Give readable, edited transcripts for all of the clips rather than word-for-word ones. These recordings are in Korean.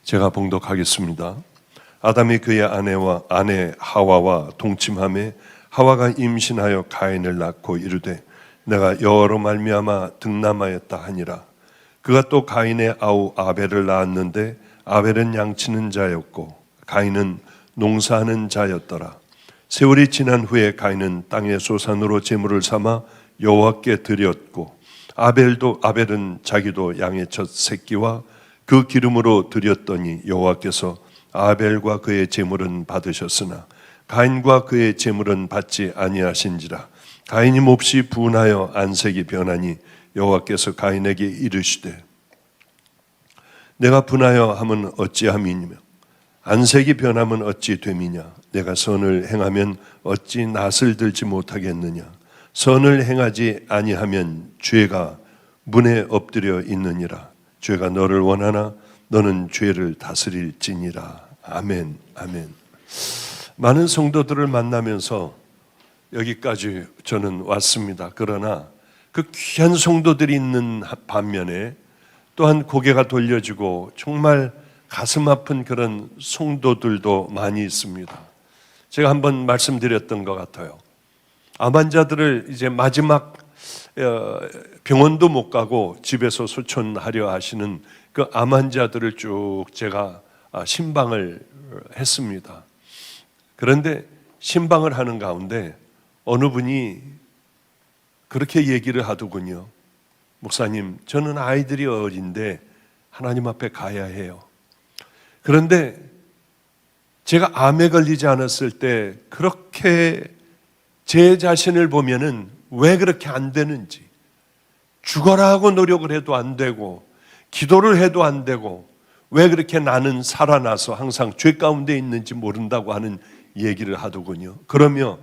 제가 봉독하겠습니다. 아담이 그의 아내 하와와 동침하매 하와가 임신하여 가인을 낳고 이르되 내가 여호와로 말미암아 득남하였다 하니라. 그가 또 가인의 아우 아벨을 낳았는데 아벨은 양치는 자였고 가인은 농사하는 자였더라. 세월이 지난 후에 가인은 땅의 소산으로 제물을 삼아 여호와께 드렸고 아벨은 자기도 양의 첫 새끼와 그 기름으로 드렸더니 여호와께서 아벨과 그의 제물은 받으셨으나 가인과 그의 제물은 받지 아니하신지라. 가인이 몹시 분하여 안색이 변하니 여호와께서 가인에게 이르시되 내가 분하여 함은 어찌함이니며 안색이 변함은 어찌 됨이냐. 내가 선을 행하면 어찌 낯을 들지 못하겠느냐. 선을 행하지 아니하면 죄가 문에 엎드려 있느니라. 죄가 너를 원하나 너는 죄를 다스릴지니라. 아멘. 아멘. 많은 성도들을 만나면서 여기까지 저는 왔습니다. 그러나 그 귀한 성도들이 있는 반면에 또한 고개가 돌려지고 정말 가슴 아픈 그런 성도들도 많이 있습니다. 제가 한번 말씀드렸던 것 같아요. 암 환자들을 이제 마지막 병원도 못 가고 집에서 소천하려 하시는 그 암 환자들을 쭉 제가 신방을 했습니다. 그런데 신방을 하는 가운데 어느 분이 그렇게 얘기를 하더군요. 목사님, 저는 아이들이 어린데 하나님 앞에 가야 해요. 그런데 제가 암에 걸리지 않았을 때 그렇게 제 자신을 보면은 왜 그렇게 안 되는지, 죽어라 하고 노력을 해도 안 되고 기도를 해도 안 되고 왜 그렇게 나는 살아나서 항상 죄 가운데 있는지 모른다고 하는 얘기를 하더군요. 그러며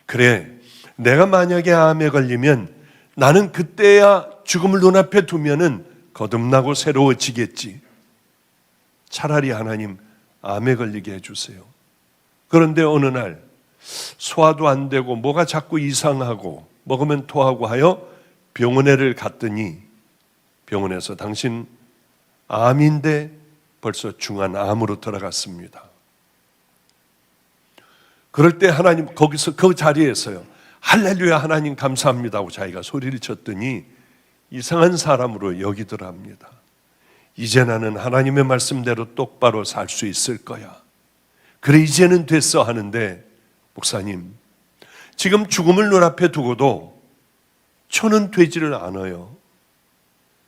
그래, 내가 만약에 암에 걸리면 나는 그때야 죽음을 눈앞에 두면은 거듭나고 새로워지겠지. 차라리 하나님 암에 걸리게 해주세요. 그런데 어느 날 소화도 안 되고 뭐가 자꾸 이상하고 먹으면 토하고 하여 병원에를 갔더니 병원에서 당신 암인데 벌써 중한 암으로 들어갔습니다. 그럴 때 하나님 거기서 그 자리에서요, 할렐루야 하나님 감사합니다 하고 자기가 소리를 쳤더니 이상한 사람으로 여기더랍니다. 이제 나는 하나님의 말씀대로 똑바로 살 수 있을 거야. 그래 이제는 됐어 하는데 목사님, 지금 죽음을 눈앞에 두고도 초는 되지를 않아요.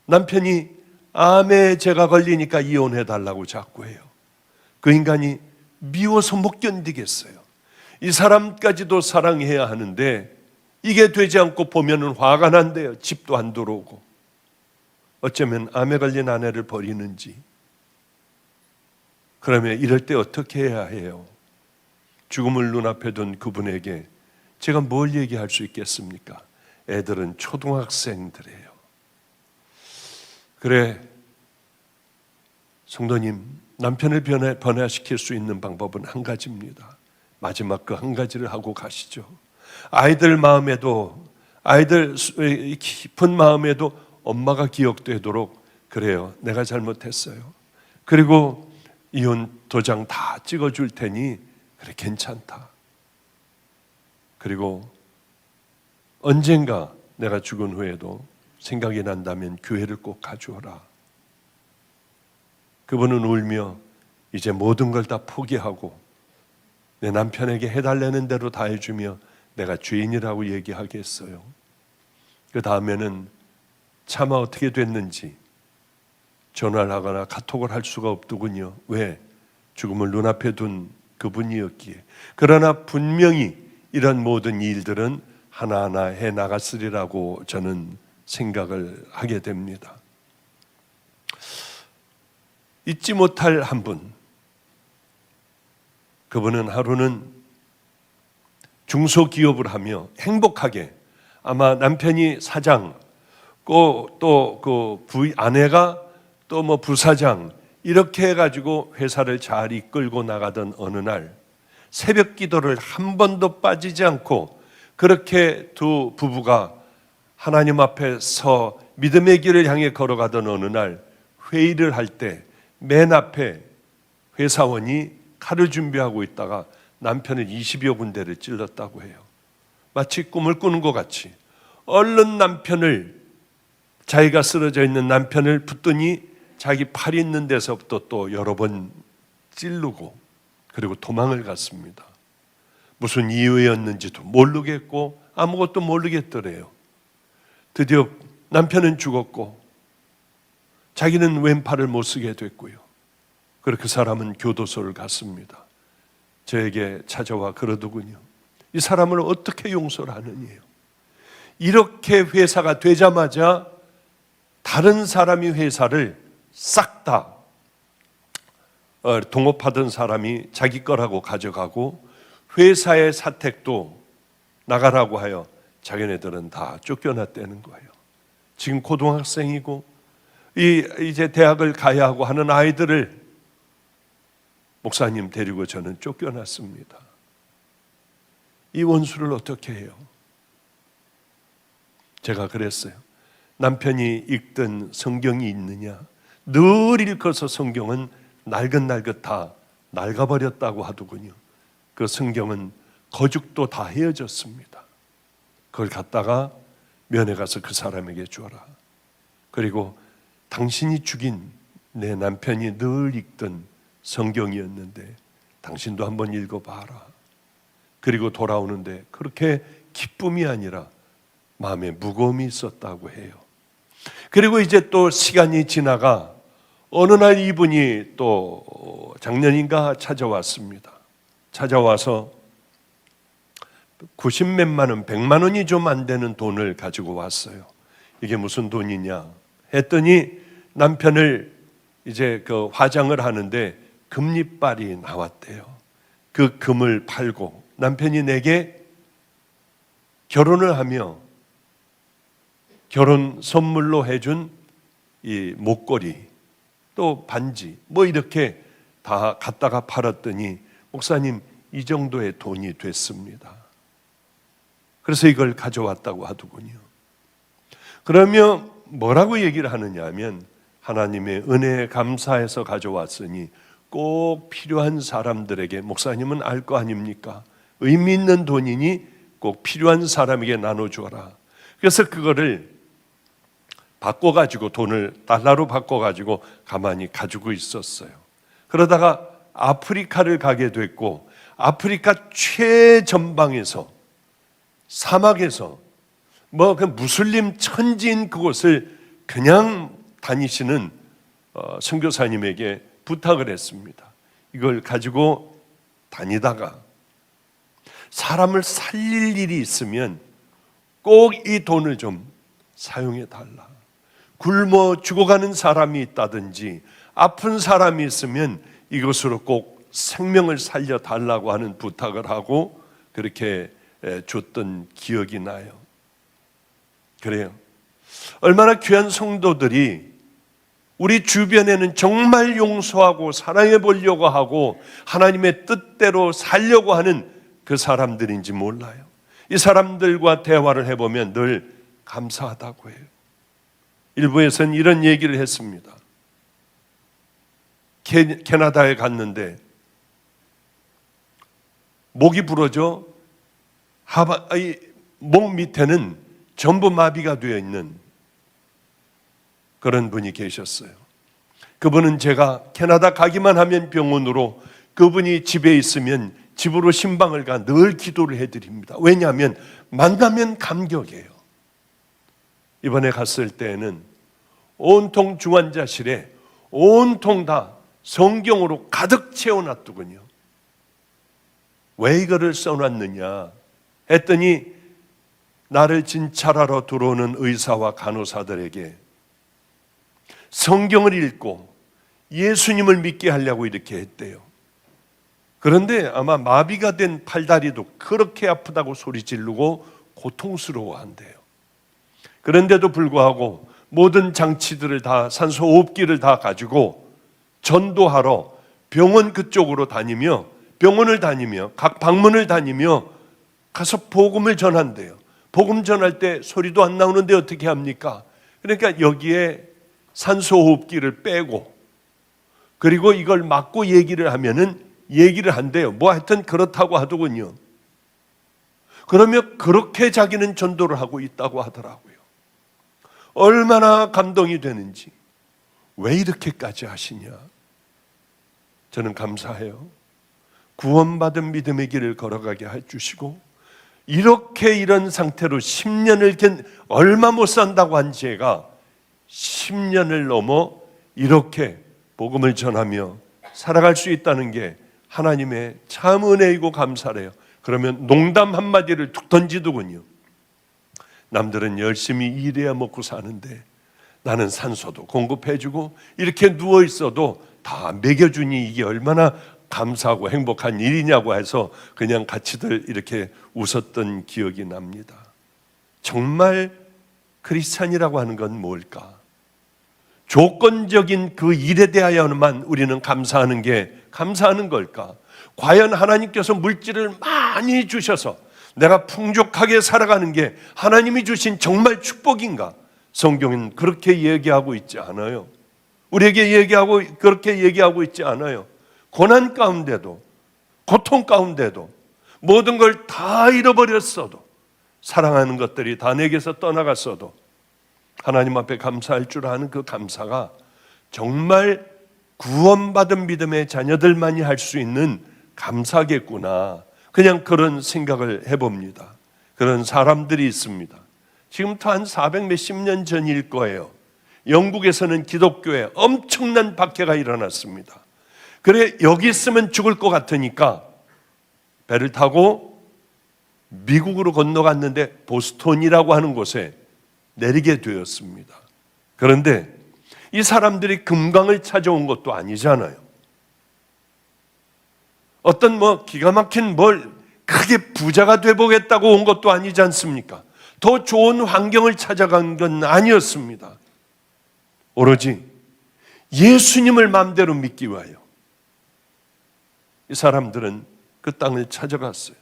남편이 암에 제가 걸리니까 이혼해달라고 자꾸 해요. 그 인간이 미워서 못 견디겠어요. 이 사람까지도 사랑해야 하는데 이게 되지 않고 보면은 화가 난대요. 집도 안 들어오고. 어쩌면 암에 걸린 아내를 버리는지. 그러면 이럴 때 어떻게 해야 해요? 죽음을 눈앞에 둔 그분에게 제가 뭘 얘기할 수 있겠습니까? 애들은 초등학생들이에요. 그래, 성도님, 남편을 변화시킬 수 있는 방법은 한 가지입니다. 마지막 그 한 가지를 하고 가시죠. 아이들 마음에도, 아이들 깊은 마음에도 엄마가 기억되도록, 그래요, 내가 잘못했어요. 그리고 이혼 도장 다 찍어줄 테니 그래 괜찮다. 그리고 언젠가 내가 죽은 후에도 생각이 난다면 교회를 꼭 가주어라. 그분은 울며 이제 모든 걸 다 포기하고 내 남편에게 해달라는 대로 다 해주며 내가 죄인이라고 얘기하겠어요. 그 다음에는 차마 어떻게 됐는지 전화를 하거나 카톡을 할 수가 없더군요. 왜? 죽음을 눈앞에 둔 그분이었기에. 그러나 분명히 이런 모든 일들은 하나하나 해 나갔으리라고 저는 생각을 하게 됩니다. 잊지 못할 한 분, 그분은 하루는 중소기업을 하며 행복하게, 아마 남편이 사장, 또 그 아내가 또 뭐 부사장, 이렇게 해가지고 회사를 잘 이끌고 나가던 어느 날 새벽 기도를 한 번도 빠지지 않고 그렇게 두 부부가 하나님 앞에 믿음의 길을 향해 걸어가던 어느 날 회의를 할 때 맨 앞에 회사원이 칼을 준비하고 있다가 남편을 20여 군데를 찔렀다고 해요. 마치 꿈을 꾸는 것 같이 얼른 자기가 쓰러져 있는 남편을 붙더니 자기 팔 있는 데서부터 또 여러 번 찌르고 그리고 도망을 갔습니다. 무슨 이유였는지도 모르겠고 아무것도 모르겠더래요. 드디어 남편은 죽었고 자기는 왼팔을 못 쓰게 됐고요. 그리고 그 사람은 교도소를 갔습니다. 저에게 찾아와 그러더군요. 이 사람을 어떻게 용서를 하느니요. 이렇게 회사가 되자마자 다른 사람이 회사를 싹 다 동업하던 사람이 자기 거라고 가져가고 회사의 사택도 나가라고 하여 자기네들은 다 쫓겨났다는 거예요. 지금 고등학생이고 이제 대학을 가야 하고 하는 아이들을 목사님 데리고 저는 쫓겨났습니다. 이 원수를 어떻게 해요? 제가 그랬어요. 남편이 읽던 성경이 있느냐? 늘 읽어서 성경은 날긋날긋 다 낡아버렸다고 하더군요. 그 성경은 거죽도 다 헤어졌습니다. 그걸 갖다가 면회 가서 그 사람에게 줘라. 그리고 당신이 죽인 내 남편이 늘 읽던 성경이었는데 당신도 한번 읽어봐라. 그리고 돌아오는데 그렇게 기쁨이 아니라 마음에 무거움이 있었다고 해요. 그리고 이제 또 시간이 지나가 어느 날 이분이 또 작년인가 찾아왔습니다. 찾아와서 90몇만 원, 100만 원이 좀 안 되는 돈을 가지고 왔어요. 이게 무슨 돈이냐 했더니 남편을 이제 그 화장을 하는데 금리빨이 나왔대요. 그 금을 팔고 남편이 내게 결혼을 하며 결혼 선물로 해준 이 목걸이 또 반지 뭐 이렇게 다 갖다가 팔았더니 목사님 이 정도의 돈이 됐습니다. 그래서 이걸 가져왔다고 하더군요. 그러면 뭐라고 얘기를 하느냐 하면 하나님의 은혜에 감사해서 가져왔으니 꼭 필요한 사람들에게 목사님은 알 거 아닙니까? 의미 있는 돈이니 꼭 필요한 사람에게 나눠줘라. 그래서 그거를 바꿔가지고 돈을 달러로 바꿔가지고 가만히 가지고 있었어요. 그러다가 아프리카를 가게 됐고 아프리카 최전방에서 사막에서 뭐 그 무슬림 천지인 그곳을 그냥 다니시는 선교사님에게 부탁을 했습니다. 이걸 가지고 다니다가 사람을 살릴 일이 있으면 꼭 이 돈을 좀 사용해 달라. 굶어 죽어가는 사람이 있다든지 아픈 사람이 있으면 이것으로 꼭 생명을 살려 달라고 하는 부탁을 하고 그렇게 줬던 기억이 나요. 그래요. 얼마나 귀한 성도들이 우리 주변에는 정말 용서하고 사랑해 보려고 하고 하나님의 뜻대로 살려고 하는 그 사람들인지 몰라요. 이 사람들과 대화를 해보면 늘 감사하다고 해요. 일부에서는 이런 얘기를 했습니다. 캐나다에 갔는데 목이 부러져 목 밑에는 전부 마비가 되어 있는 그런 분이 계셨어요. 그분은 제가 캐나다 가기만 하면 병원으로 그분이 집에 있으면 집으로 신방을 가 늘 기도를 해드립니다. 왜냐하면 만나면 감격이에요. 이번에 갔을 때에는 온통 중환자실에 온통 다 성경으로 가득 채워놨더군요. 왜 이거를 써놨느냐 했더니 나를 진찰하러 들어오는 의사와 간호사들에게 성경을 읽고 예수님을 믿게 하려고 이렇게 했대요. 그런데 아마 마비가 된 팔다리도 그렇게 아프다고 소리 지르고 고통스러워한대요. 그런데도 불구하고 모든 장치들을 다 산소호흡기를 다 가지고 전도하러 병원 그쪽으로 다니며 병원을 다니며 각 방문을 다니며 가서 복음을 전한대요. 복음 전할 때 소리도 안 나오는데 어떻게 합니까? 그러니까 여기에 산소호흡기를 빼고 그리고 이걸 맞고 얘기를 하면은 얘기를 한대요. 뭐 하여튼 그렇다고 하더군요. 그러면 그렇게 자기는 전도를 하고 있다고 하더라고요. 얼마나 감동이 되는지. 왜 이렇게까지 하시냐? 저는 감사해요. 구원받은 믿음의 길을 걸어가게 해주시고, 이렇게 이런 상태로 10년을 얼마 못 산다고 한 제가 10년을 넘어 이렇게 복음을 전하며 살아갈 수 있다는 게 하나님의 참 은혜이고 감사래요. 그러면 농담 한마디를 툭 던지더군요. 남들은 열심히 일해야 먹고 사는데 나는 산소도 공급해주고 이렇게 누워있어도 다 먹여주니 이게 얼마나 감사하고 행복한 일이냐고 해서 그냥 같이들 이렇게 웃었던 기억이 납니다. 정말 크리스찬이라고 하는 건 뭘까? 조건적인 그 일에 대하여만 우리는 감사하는 걸까? 과연 하나님께서 물질을 많이 주셔서 내가 풍족하게 살아가는 게 하나님이 주신 정말 축복인가? 성경은 그렇게 얘기하고 있지 않아요. 우리에게 그렇게 얘기하고 있지 않아요. 고난 가운데도, 고통 가운데도, 모든 걸 다 잃어버렸어도, 사랑하는 것들이 다 내게서 떠나갔어도 하나님 앞에 감사할 줄 아는 그 감사가 정말 구원받은 믿음의 자녀들만이 할 수 있는 감사겠구나. 그냥 그런 생각을 해봅니다. 그런 사람들이 있습니다. 지금부터 한 400 몇십 년 전일 거예요. 영국에서는 기독교에 엄청난 박해가 일어났습니다. 그래, 여기 있으면 죽을 것 같으니까 배를 타고 미국으로 건너갔는데 보스턴이라고 하는 곳에 내리게 되었습니다. 그런데 이 사람들이 금강을 찾아온 것도 아니잖아요. 어떤 기가 막힌 크게 부자가 되보겠다고 온 것도 아니지 않습니까? 더 좋은 환경을 찾아간 건 아니었습니다. 오로지 예수님을 마음대로 믿기 위하여 이 사람들은 그 땅을 찾아갔어요.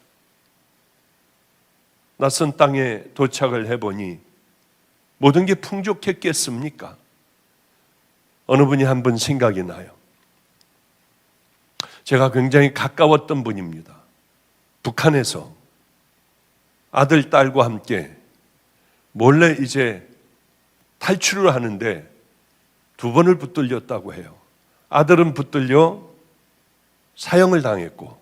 낯선 땅에 도착을 해보니 모든 게 풍족했겠습니까? 어느 분이 한 분 생각이 나요. 제가 굉장히 가까웠던 분입니다. 북한에서 아들, 딸과 함께 몰래 이제 탈출을 하는데 2번을 붙들렸다고 해요. 아들은 붙들려 사형을 당했고,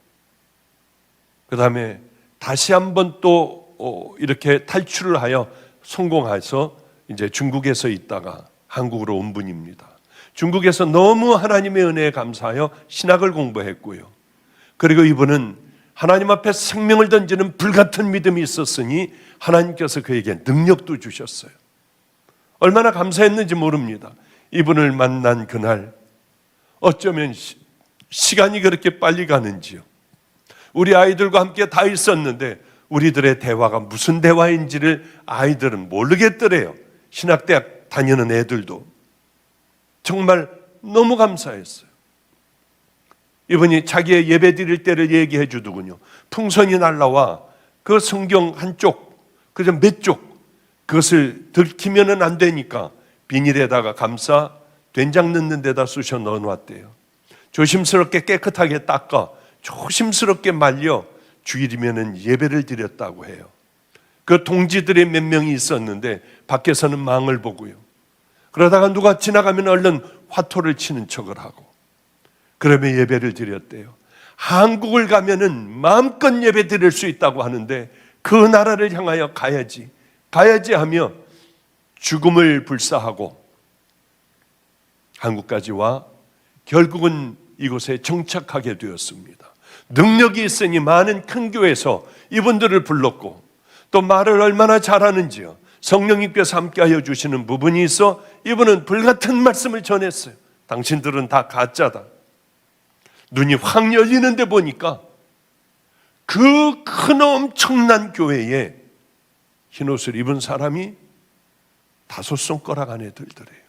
그 다음에 다시 한번 또 이렇게 탈출을 하여 성공해서 이제 중국에서 있다가 한국으로 온 분입니다. 중국에서 너무 하나님의 은혜에 감사하여 신학을 공부했고요. 그리고 이분은 하나님 앞에 생명을 던지는 불같은 믿음이 있었으니 하나님께서 그에게 능력도 주셨어요. 얼마나 감사했는지 모릅니다. 이분을 만난 그날 어쩌면 시간이 그렇게 빨리 가는지요. 우리 아이들과 함께 다 있었는데 우리들의 대화가 무슨 대화인지를 아이들은 모르겠더래요. 신학대학 다니는 애들도. 정말 너무 감사했어요. 이분이 자기의 예배 드릴 때를 얘기해 주더군요. 풍선이 날라와 그 성경 한쪽, 그저 몇 쪽, 그것을 들키면은 안 되니까 비닐에다가 감싸 된장 넣는 데다 쑤셔 넣어 놨대요. 조심스럽게 깨끗하게 닦아 조심스럽게 말려 주일이면은 예배를 드렸다고 해요. 그 동지들이 몇 명이 있었는데 밖에서는 망을 보고요. 그러다가 누가 지나가면 얼른 화토를 치는 척을 하고 그러면 예배를 드렸대요. 한국을 가면은 마음껏 예배 드릴 수 있다고 하는데 그 나라를 향하여 가야지 하며 죽음을 불사하고 한국까지 와 결국은 이곳에 정착하게 되었습니다. 능력이 있으니 많은 큰 교회에서 이분들을 불렀고 또 말을 얼마나 잘하는지요. 성령님께서 함께하여 주시는 부분이 있어 이분은 불같은 말씀을 전했어요. 당신들은 다 가짜다. 눈이 확 열리는데 보니까 그 큰 엄청난 교회에 흰옷을 입은 사람이 5손가락 안에 들더래요.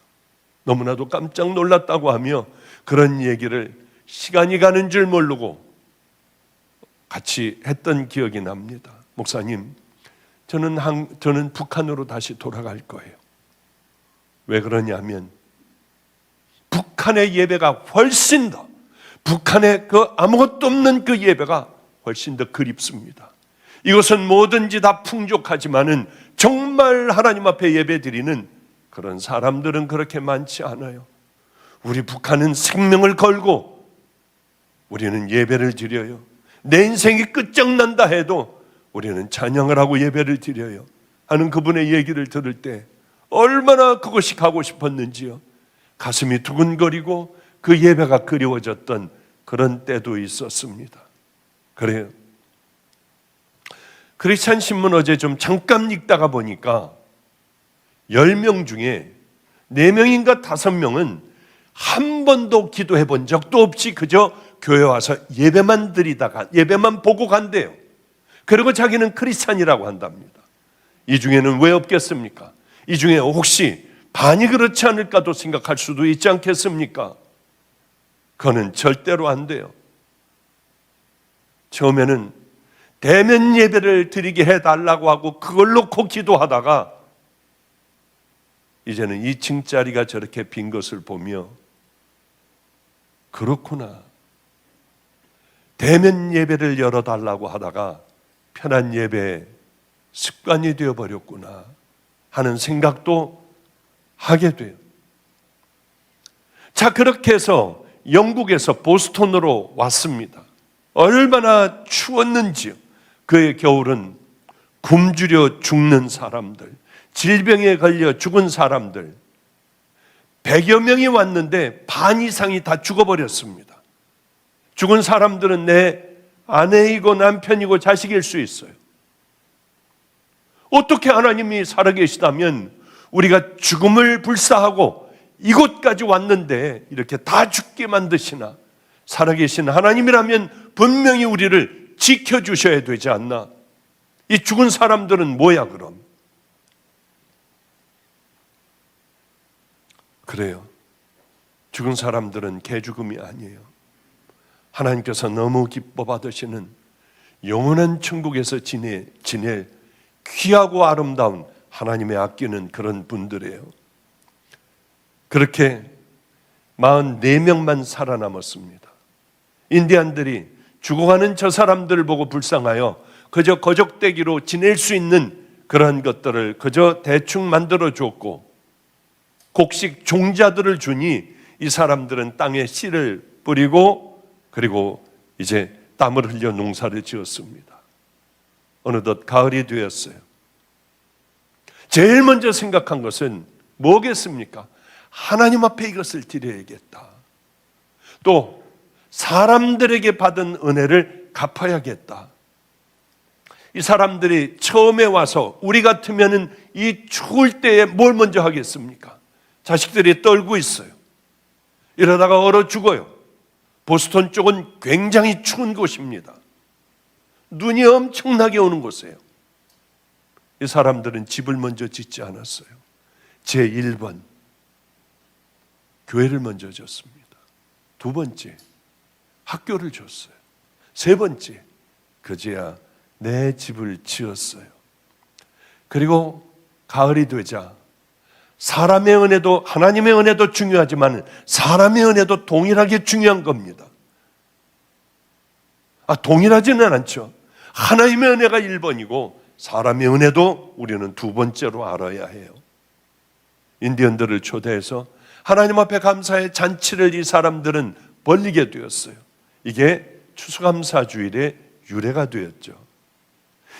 너무나도 깜짝 놀랐다고 하며 그런 얘기를 시간이 가는 줄 모르고 같이 했던 기억이 납니다. 목사님, 저는 북한으로 다시 돌아갈 거예요. 왜 그러냐면 북한의 예배가 훨씬 더, 북한의 그 아무것도 없는 그 예배가 훨씬 더 그립습니다. 이것은 뭐든지 다 풍족하지만은 정말 하나님 앞에 예배드리는 그런 사람들은 그렇게 많지 않아요. 우리 북한은 생명을 걸고 우리는 예배를 드려요. 내 인생이 끝장난다 해도 우리는 찬양을 하고 예배를 드려요 하는 그분의 얘기를 들을 때 얼마나 그것이 가고 싶었는지요. 가슴이 두근거리고 그 예배가 그리워졌던 그런 때도 있었습니다. 그래요. 크리스찬 신문 어제 좀 잠깐 읽다가 보니까 10명 중에 4명인가 5명은 한 번도 기도해 본 적도 없이 그저 교회 와서 예배만 드리다가 예배만 보고 간대요. 그리고 자기는 크리스찬이라고 한답니다. 이 중에는 왜 없겠습니까? 이 중에 혹시 반이 그렇지 않을까도 생각할 수도 있지 않겠습니까? 그거는 절대로 안 돼요. 처음에는 대면 예배를 드리게 해달라고 하고 그걸 놓고 기도하다가 이제는 2층짜리가 저렇게 빈 것을 보며 그렇구나, 대면 예배를 열어달라고 하다가 편한 예배 습관이 되어버렸구나 하는 생각도 하게 돼요. 자, 그렇게 해서 영국에서 보스턴으로 왔습니다. 얼마나 추웠는지요. 그의 겨울은 굶주려 죽는 사람들, 질병에 걸려 죽은 사람들 100여 명이 왔는데 반 이상이 다 죽어버렸습니다. 죽은 사람들은 내 아내이고 남편이고 자식일 수 있어요. 어떻게 하나님이 살아계시다면 우리가 죽음을 불사하고 이곳까지 왔는데 이렇게 다 죽게 만드시나? 살아계신 하나님이라면 분명히 우리를 지켜주셔야 되지 않나? 이 죽은 사람들은 뭐야 그럼? 그래요. 죽은 사람들은 개죽음이 아니에요. 하나님께서 너무 기뻐 받으시는 영원한 천국에서 지낼 귀하고 아름다운 하나님의 아끼는 그런 분들이에요. 그렇게 44명만 살아남았습니다. 인디안들이 죽어가는 저 사람들을 보고 불쌍하여 그저 거적대기로 지낼 수 있는 그런 것들을 그저 대충 만들어 줬고 곡식 종자들을 주니 이 사람들은 땅에 씨를 뿌리고 그리고 이제 땀을 흘려 농사를 지었습니다. 어느덧 가을이 되었어요. 제일 먼저 생각한 것은 뭐겠습니까? 하나님 앞에 이것을 드려야겠다. 또 사람들에게 받은 은혜를 갚아야겠다. 이 사람들이 처음에 와서 우리 같으면은 이 추울 때에 뭘 먼저 하겠습니까? 자식들이 떨고 있어요. 이러다가 얼어 죽어요. 보스턴 쪽은 굉장히 추운 곳입니다. 눈이 엄청나게 오는 곳이에요. 이 사람들은 집을 먼저 짓지 않았어요. 제1번 교회를 먼저 졌습니다. 2번째 학교를 줬어요. 3번째 그제야 내 집을 지었어요. 그리고 가을이 되자 사람의 은혜도 하나님의 은혜도 중요하지만 사람의 은혜도 동일하게 중요한 겁니다. 동일하지는 않죠. 하나님의 은혜가 1번이고 사람의 은혜도 우리는 2번째로 알아야 해요. 인디언들을 초대해서 하나님 앞에 감사의 잔치를 이 사람들은 벌리게 되었어요. 이게 추수감사 주일의 유래가 되었죠.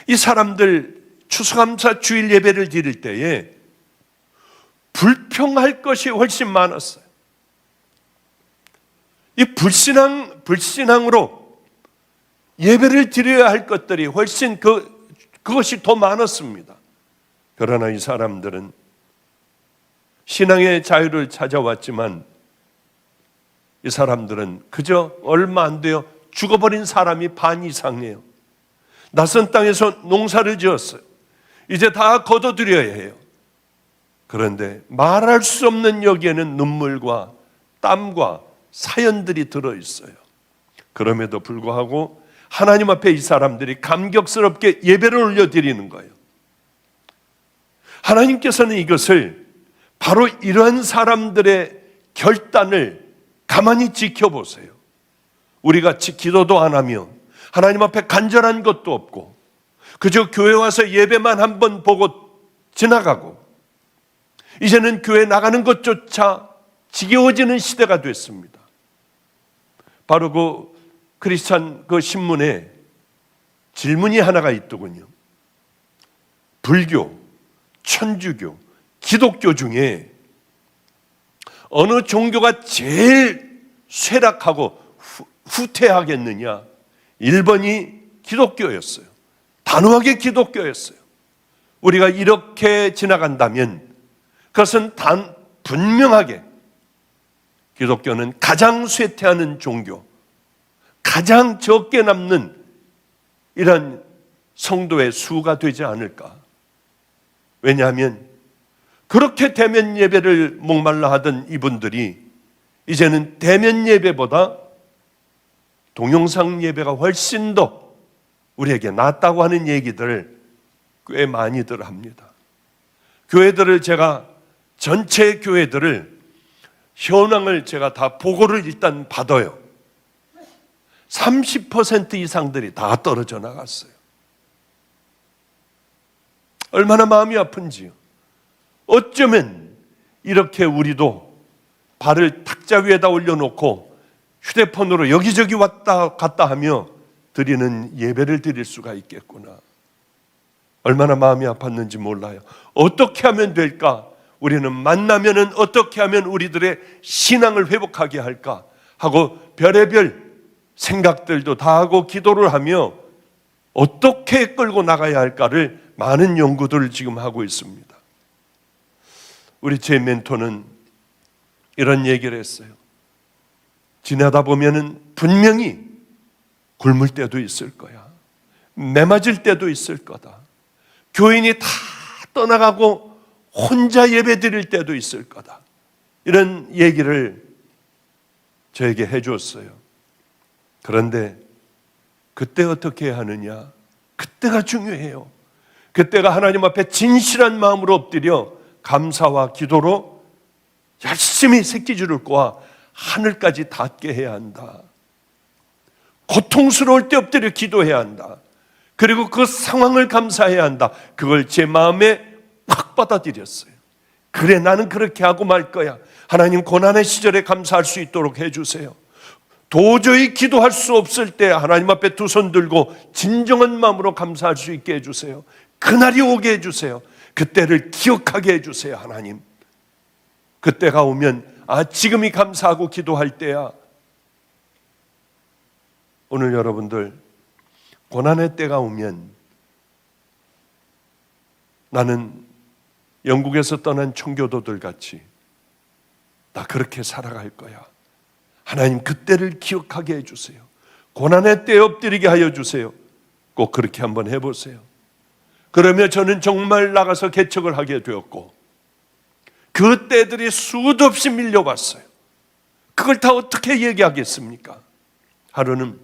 이 사람들 추수감사 주일 예배를 드릴 때에 불평할 것이 훨씬 많았어요. 이 불신앙으로 예배를 드려야 할 것들이 훨씬 그것이 더 많았습니다. 그러나 이 사람들은 신앙의 자유를 찾아왔지만 이 사람들은 그저 얼마 안 돼요. 죽어버린 사람이 반 이상이에요. 낯선 땅에서 농사를 지었어요. 이제 다 거둬들여야 해요. 그런데 말할 수 없는 여기에는 눈물과 땀과 사연들이 들어있어요. 그럼에도 불구하고 하나님 앞에 이 사람들이 감격스럽게 예배를 올려드리는 거예요. 하나님께서는 이것을 바로 이러한 사람들의 결단을 가만히 지켜보세요. 우리가 기도도 안 하며 하나님 앞에 간절한 것도 없고 그저 교회 와서 예배만 한번 보고 지나가고 이제는 교회 나가는 것조차 지겨워지는 시대가 됐습니다. 바로 그 크리스찬 그 신문에 질문이 하나가 있더군요. 불교, 천주교, 기독교 중에 어느 종교가 제일 쇠락하고 후퇴하겠느냐? 1번이 기독교였어요. 단호하게 기독교였어요. 우리가 이렇게 지나간다면 그것은 분명하게 기독교는 가장 쇠퇴하는 종교, 가장 적게 남는 이런 성도의 수가 되지 않을까. 왜냐하면 그렇게 대면 예배를 목말라 하던 이분들이 이제는 대면 예배보다 동영상 예배가 훨씬 더 우리에게 낫다고 하는 얘기들을 꽤 많이들 합니다. 교회들을 제가 전체 교회들을 현황을 제가 다 보고를 일단 받아요. 30% 이상들이 다 떨어져 나갔어요. 얼마나 마음이 아픈지요. 어쩌면 이렇게 우리도 발을 탁자 위에다 올려놓고 휴대폰으로 여기저기 왔다 갔다 하며 드리는 예배를 드릴 수가 있겠구나. 얼마나 마음이 아팠는지 몰라요. 어떻게 하면 될까? 우리는 만나면은 어떻게 하면 우리들의 신앙을 회복하게 할까? 하고 별의별 생각들도 다 하고 기도를 하며 어떻게 끌고 나가야 할까를 많은 연구들을 지금 하고 있습니다. 우리 제 멘토는 이런 얘기를 했어요. 지나다 보면은 분명히 굶을 때도 있을 거야. 매맞을 때도 있을 거다. 교인이 다 떠나가고 혼자 예배 드릴 때도 있을 거다. 이런 얘기를 저에게 해줬어요. 그런데 그때 어떻게 하느냐? 그때가 중요해요. 그때가 하나님 앞에 진실한 마음으로 엎드려 감사와 기도로 열심히 새끼줄을 꼬아 하늘까지 닿게 해야 한다. 고통스러울 때 엎드려 기도해야 한다. 그리고 그 상황을 감사해야 한다. 그걸 제 마음에 확 받아들였어요. 그래, 나는 그렇게 하고 말 거야. 하나님, 고난의 시절에 감사할 수 있도록 해주세요. 도저히 기도할 수 없을 때 하나님 앞에 두 손 들고 진정한 마음으로 감사할 수 있게 해주세요. 그날이 오게 해주세요. 그때를 기억하게 해주세요. 하나님, 그때가 오면 지금이 감사하고 기도할 때야. 오늘 여러분들 고난의 때가 오면 나는 영국에서 떠난 청교도들 같이 나 그렇게 살아갈 거야. 하나님, 그때를 기억하게 해주세요. 고난의 때에 엎드리게 하여 주세요. 꼭 그렇게 한번 해보세요. 그러면 저는 정말 나가서 개척을 하게 되었고 그 때들이 수도 없이 밀려왔어요. 그걸 다 어떻게 얘기하겠습니까? 하루는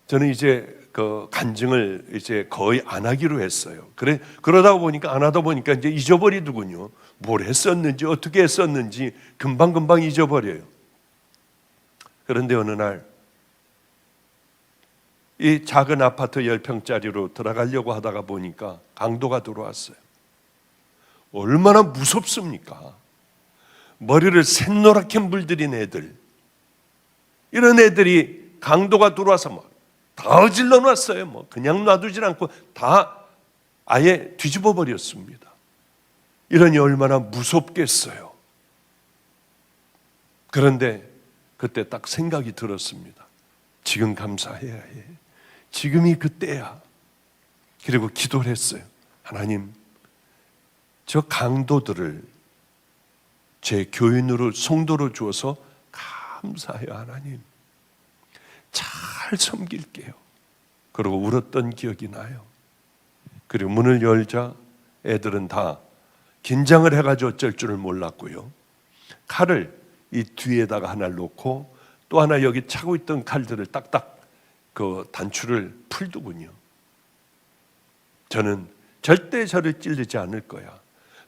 저는 이제 그 간증을 이제 거의 안 하기로 했어요. 그러다 보니까 안 하다 보니까 이제 잊어버리더군요. 뭘 했었는지 어떻게 했었는지 금방 잊어버려요. 그런데 어느 날 이 작은 아파트 10평짜리로 들어가려고 하다가 보니까 강도가 들어왔어요. 얼마나 무섭습니까? 머리를 샛노랗게 물들인 애들, 이런 애들이 강도가 들어와서 막 다 어질러 놨어요. 그냥 놔두질 않고 다 아예 뒤집어 버렸습니다. 이러니 얼마나 무섭겠어요. 그런데 그때 딱 생각이 들었습니다. 지금 감사해야 해. 지금이 그때야. 그리고 기도를 했어요. 하나님, 저 강도들을 제 교인으로 성도로 주어서 감사해요. 하나님, 잘 섬길게요. 그러고 울었던 기억이 나요. 그리고 문을 열자 애들은 다 긴장을 해가지고 어쩔 줄을 몰랐고요. 칼을 이 뒤에다가 하나 놓고 또 하나 여기 차고 있던 칼들을 딱딱 그 단추를 풀더군요. 저는 절대 저를 찌르지 않을 거야.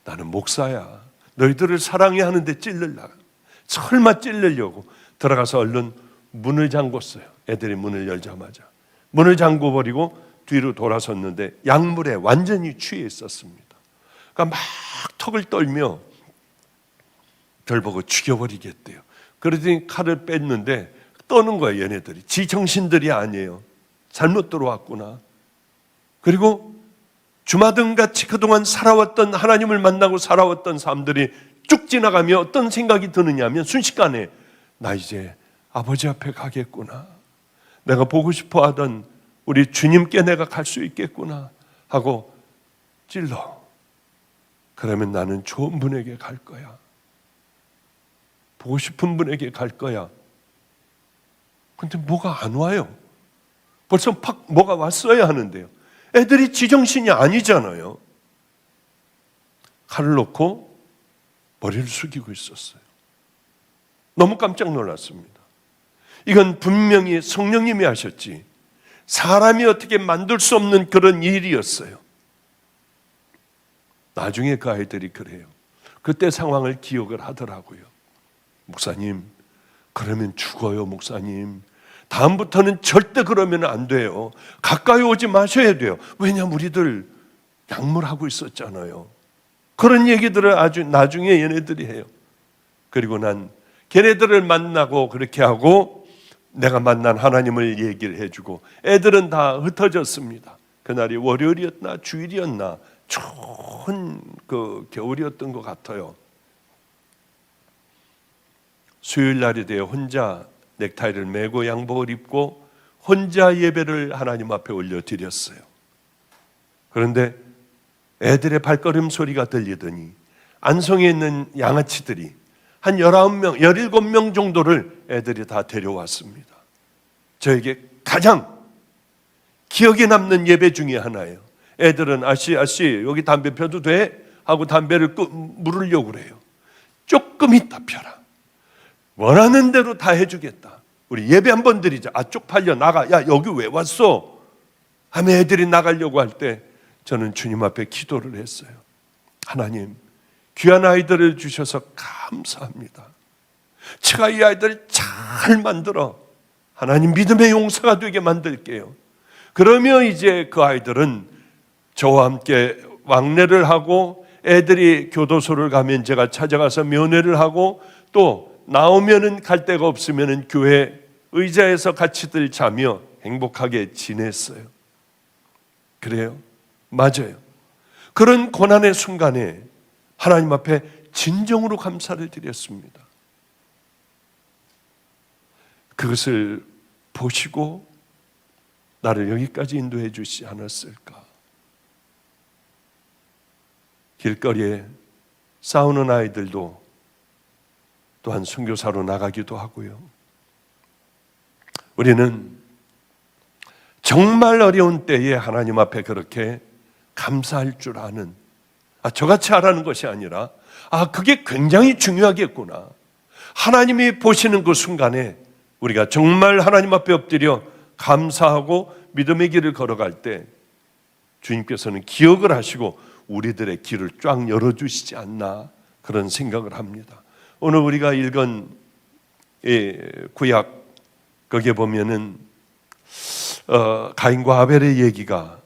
나는 목사야. 너희들을 사랑해야 하는데 찔르려고. 설마 찔르려고 들어가서 얼른 문을 잠궜어요. 애들이 문을 열자마자 문을 잠궈버리고 뒤로 돌아섰는데 약물에 완전히 취해 있었습니다. 그러니까 막 턱을 떨며 절 보고 죽여버리겠대요. 그러더니 칼을 뺐는데 떠는 거예요. 얘네들이 지정신들이 아니에요. 잘못 들어왔구나. 그리고 주마등같이 그동안 살아왔던, 하나님을 만나고 살아왔던 사람들이 쭉 지나가며 어떤 생각이 드느냐 하면 순식간에 나 이제 아버지 앞에 가겠구나, 내가 보고 싶어 하던 우리 주님께 내가 갈 수 있겠구나 하고 찔러. 그러면 나는 좋은 분에게 갈 거야, 보고 싶은 분에게 갈 거야. 근데 뭐가 안 와요. 벌써 팍 뭐가 왔어야 하는데요. 애들이 지정신이 아니잖아요. 칼을 놓고 머리를 숙이고 있었어요. 너무 깜짝 놀랐습니다. 이건 분명히 성령님이 하셨지 사람이 어떻게 만들 수 없는 그런 일이었어요. 나중에 그 아이들이 그래요. 그때 상황을 기억을 하더라고요. 목사님, 그러면 죽어요. 목사님, 다음부터는 절대 그러면 안 돼요. 가까이 오지 마셔야 돼요. 왜냐하면 우리들 약물하고 있었잖아요. 그런 얘기들을 아주 나중에 얘네들이 해요. 그리고 난 걔네들을 만나고 그렇게 하고 내가 만난 하나님을 얘기를 해주고 애들은 다 흩어졌습니다. 그날이 월요일이었나 주일이었나 좋은 그 겨울이었던 것 같아요. 수요일 날이 되어 혼자 넥타이를 메고 양복을 입고 혼자 예배를 하나님 앞에 올려드렸어요. 그런데 애들의 발걸음 소리가 들리더니 안성에 있는 양아치들이 한 19명, 17명 정도를 애들이 다 데려왔습니다. 저에게 가장 기억에 남는 예배 중에 하나예요. 애들은 아씨 여기 담배 펴도 돼? 하고 담배를 물으려고 그래요. 조금 이따 펴라. 원하는 대로 다 해주겠다. 우리 예배 한번 드리자. 쪽팔려 나가. 야, 여기 왜 왔어? 하며 애들이 나가려고 할 때 저는 주님 앞에 기도를 했어요. 하나님, 귀한 아이들을 주셔서 감사합니다. 제가 이 아이들을 잘 만들어 하나님 믿음의 용사가 되게 만들게요. 그러며 이제 그 아이들은 저와 함께 왕래를 하고 애들이 교도소를 가면 제가 찾아가서 면회를 하고 또 나오면은 갈 데가 없으면은 교회 의자에서 같이들 자며 행복하게 지냈어요. 그래요? 맞아요. 그런 고난의 순간에 하나님 앞에 진정으로 감사를 드렸습니다. 그것을 보시고 나를 여기까지 인도해 주시지 않았을까? 길거리에 싸우는 아이들도 또한 선교사로 나가기도 하고요. 우리는 정말 어려운 때에 하나님 앞에 그렇게 감사할 줄 아는, 저같이 하라는 것이 아니라 그게 굉장히 중요하겠구나. 하나님이 보시는 그 순간에 우리가 정말 하나님 앞에 엎드려 감사하고 믿음의 길을 걸어갈 때 주님께서는 기억을 하시고 우리들의 길을 쫙 열어주시지 않나, 그런 생각을 합니다. 오늘 우리가 읽은 구약, 거기에 보면은 가인과 아벨의 얘기가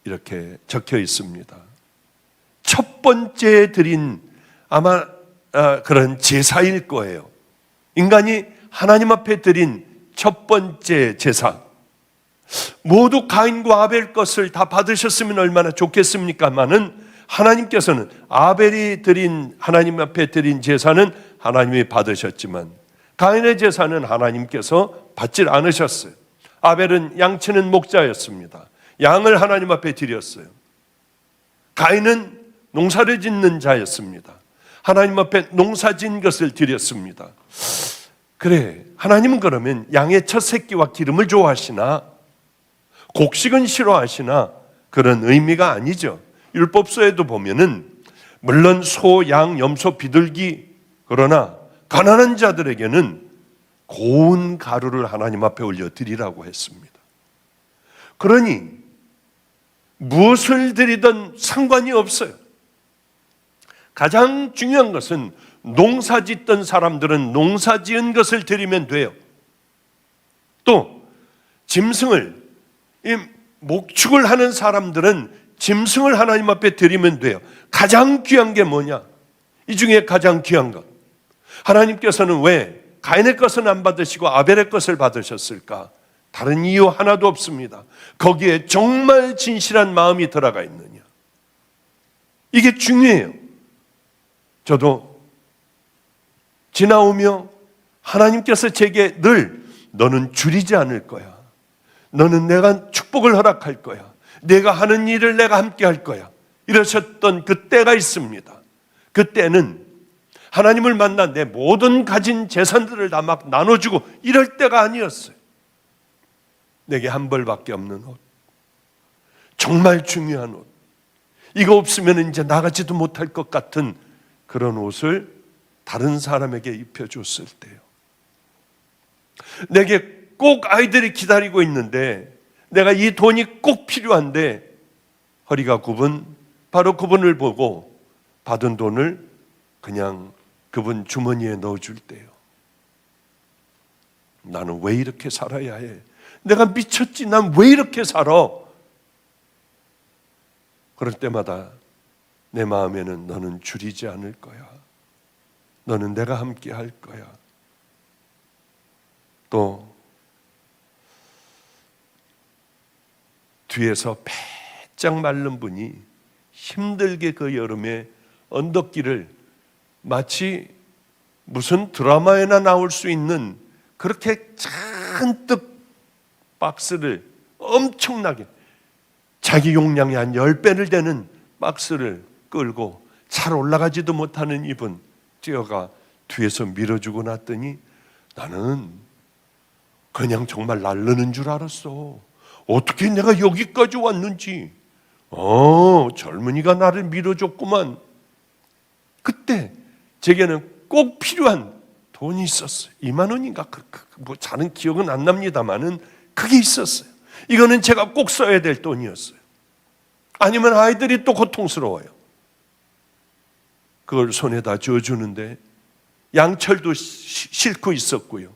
이렇게 적혀 있습니다. 첫 번째 드린 아마 그런 제사일 거예요. 인간이 하나님 앞에 드린 첫 번째 제사. 모두 가인과 아벨 것을 다 받으셨으면 얼마나 좋겠습니까마는 하나님께서는 아벨이 드린, 하나님 앞에 드린 제사는 하나님이 받으셨지만 가인의 제사는 하나님께서 받질 않으셨어요. 아벨은 양치는 목자였습니다. 양을 하나님 앞에 드렸어요. 가인은 농사를 짓는 자였습니다. 하나님 앞에 농사진 것을 드렸습니다. 그래, 하나님은 그러면 양의 첫 새끼와 기름을 좋아하시나 곡식은 싫어하시나 그런 의미가 아니죠. 율법서에도 보면은 물론 소, 양, 염소, 비둘기, 그러나 가난한 자들에게는 고운 가루를 하나님 앞에 올려드리라고 했습니다. 그러니 무엇을 드리든 상관이 없어요. 가장 중요한 것은 농사 짓던 사람들은 농사 지은 것을 드리면 돼요. 또 짐승을, 이 목축을 하는 사람들은 짐승을 하나님 앞에 드리면 돼요. 가장 귀한 게 뭐냐? 이 중에 가장 귀한 것, 하나님께서는 왜 가인의 것은 안 받으시고 아벨의 것을 받으셨을까? 다른 이유 하나도 없습니다. 거기에 정말 진실한 마음이 들어가 있느냐, 이게 중요해요. 저도 지나오며 하나님께서 제게 늘 너는 줄이지 않을 거야, 너는 내가 축복을 허락할 거야, 내가 하는 일을 내가 함께 할 거야, 이러셨던 그 때가 있습니다. 그때는 하나님을 만나 내 모든 가진 재산들을 다 막 나눠주고 이럴 때가 아니었어요. 내게 한 벌밖에 없는 옷, 정말 중요한 옷, 이거 없으면 이제 나가지도 못할 것 같은 그런 옷을 다른 사람에게 입혀줬을 때요. 내게 꼭 아이들이 기다리고 있는데 내가 이 돈이 꼭 필요한데 허리가 굽은 바로 그분을 보고 받은 돈을 그냥 그분 주머니에 넣어줄 때요. 나는 왜 이렇게 살아야 해? 내가 미쳤지? 난 왜 이렇게 살아? 그럴 때마다 내 마음에는 너는 줄이지 않을 거야, 너는 내가 함께 할 거야. 또 뒤에서 배짱 마른 분이 힘들게 그 여름에 언덕길을 마치 무슨 드라마에나 나올 수 있는 그렇게 잔뜩 박스를 엄청나게 자기 용량이 한 10배를 되는 박스를 끌고 잘 올라가지도 못하는 이분 뛰어가 뒤에서 밀어주고 났더니 나는 그냥 정말 날르는 줄 알았어. 어떻게 내가 여기까지 왔는지. 젊은이가 나를 밀어줬구만. 그때 제게는 꼭 필요한 돈이 있었어요. 2만 원인가? 뭐 잘은 기억은 안 납니다만은 그게 있었어요. 이거는 제가 꼭 써야 될 돈이었어요. 아니면 아이들이 또 고통스러워요. 그걸 손에다 쥐어주는데 양철도 싣고 있었고요.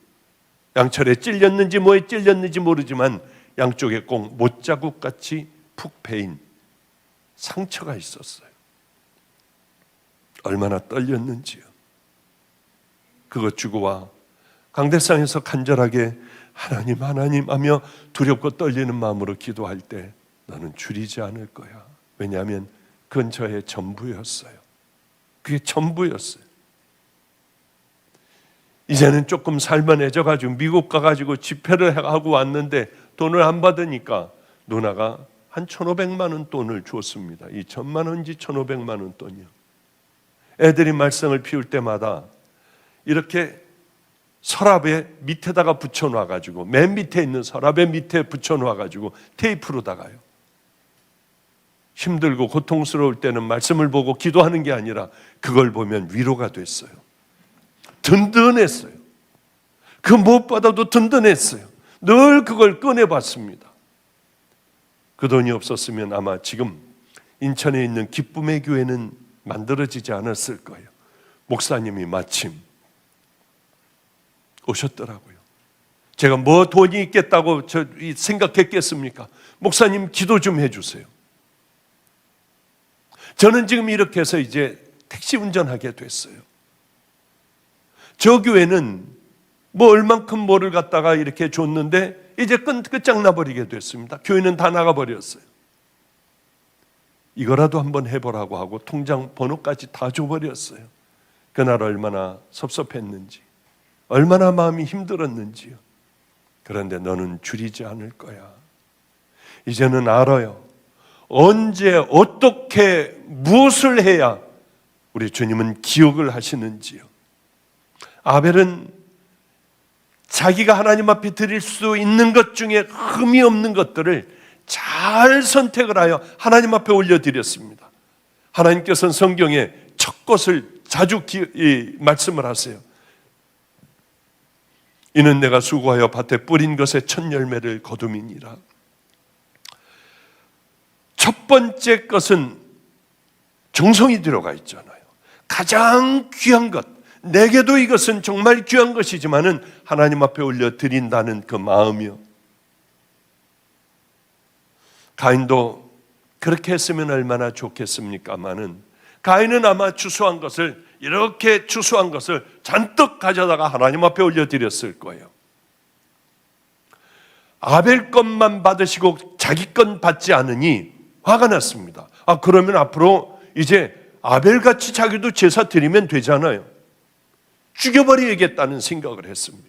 양철에 찔렸는지 뭐에 찔렸는지 모르지만 양쪽에 꼭 못자국같이 푹 베인 상처가 있었어요. 얼마나 떨렸는지요. 그것 주고 와 강대상에서 간절하게 하나님 하나님 하며 두렵고 떨리는 마음으로 기도할 때 너는 줄이지 않을 거야. 왜냐하면 그건 저의 전부였어요. 그게 전부였어요. 이제는 조금 살만해져가지고 미국 가가지고 집회를 하고 왔는데 돈을 안 받으니까 누나가 한 1,500만 원 돈을 줬습니다. 2,000만 원인지 1,500만 원 돈이요. 애들이 말썽을 피울 때마다 이렇게 서랍에 밑에다가 붙여놔가지고 맨 밑에 있는 서랍에 밑에 붙여놔가지고 테이프로다가요. 힘들고 고통스러울 때는 말씀을 보고 기도하는 게 아니라 그걸 보면 위로가 됐어요. 든든했어요. 그 무엇보다도 든든했어요. 늘 그걸 꺼내봤습니다. 그 돈이 없었으면 아마 지금 인천에 있는 기쁨의 교회는 만들어지지 않았을 거예요. 목사님이 마침 오셨더라고요. 제가 뭐 돈이 있겠다고 생각했겠습니까? 목사님 기도 좀 해주세요. 저는 지금 이렇게 해서 이제 택시 운전하게 됐어요. 저 교회는 뭐 얼만큼 뭐를 갖다가 이렇게 줬는데 이제 끝장나버리게 됐습니다. 교회는 다 나가버렸어요. 이거라도 한번 해보라고 하고 통장 번호까지 다 줘버렸어요. 그날 얼마나 섭섭했는지, 얼마나 마음이 힘들었는지요. 그런데 너는 줄이지 않을 거야. 이제는 알아요. 언제 어떻게 무엇을 해야 우리 주님은 기억을 하시는지요. 아벨은 자기가 하나님 앞에 드릴 수 있는 것 중에 흠이 없는 것들을 잘 선택을 하여 하나님 앞에 올려드렸습니다. 하나님께서는 성경에 첫 것을 자주 말씀을 하세요. 이는 내가 수고하여 밭에 뿌린 것의 첫 열매를 거둠이니라. 첫 번째 것은 정성이 들어가 있잖아요. 가장 귀한 것, 내게도 이것은 정말 귀한 것이지만은 하나님 앞에 올려드린다는 그 마음이요. 가인도 그렇게 했으면 얼마나 좋겠습니까마는 가인은 아마 추수한 것을 이렇게 추수한 것을 잔뜩 가져다가 하나님 앞에 올려드렸을 거예요. 아벨 것만 받으시고 자기 건 받지 않으니 화가 났습니다. 그러면 앞으로 이제 아벨같이 자기도 제사 드리면 되잖아요. 죽여버려야겠다는 생각을 했습니다.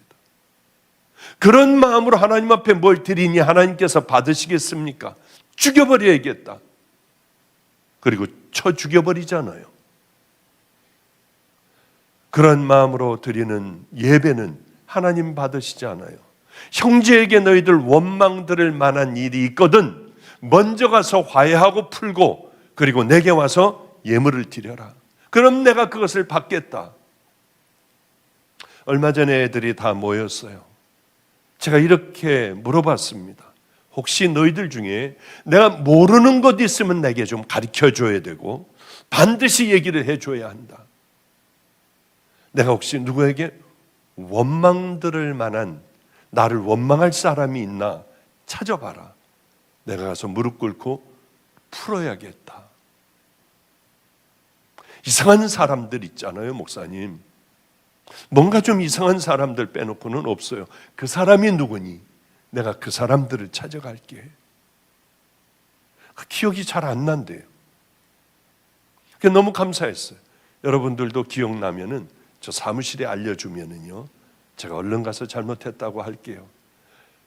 그런 마음으로 하나님 앞에 뭘 드리니 하나님께서 받으시겠습니까? 죽여버려야겠다. 그리고 쳐 죽여버리잖아요. 그런 마음으로 드리는 예배는 하나님 받으시지 않아요. 형제에게 너희들 원망 들을 만한 일이 있거든 먼저 가서 화해하고 풀고 그리고 내게 와서 예물을 드려라. 그럼 내가 그것을 받겠다. 얼마 전에 애들이 다 모였어요. 제가 이렇게 물어봤습니다. 혹시 너희들 중에 내가 모르는 것 있으면 내게 좀 가르쳐 줘야 되고 반드시 얘기를 해줘야 한다. 내가 혹시 누구에게 원망 들을 만한 나를 원망할 사람이 있나 찾아봐라. 내가 가서 무릎 꿇고 풀어야겠다. 이상한 사람들 있잖아요, 목사님. 뭔가 좀 이상한 사람들 빼놓고는 없어요. 그 사람이 누구니? 내가 그 사람들을 찾아갈게. 기억이 잘 안 난대요. 그게 너무 감사했어요. 여러분들도 기억나면은 저 사무실에 알려주면은요, 제가 얼른 가서 잘못했다고 할게요.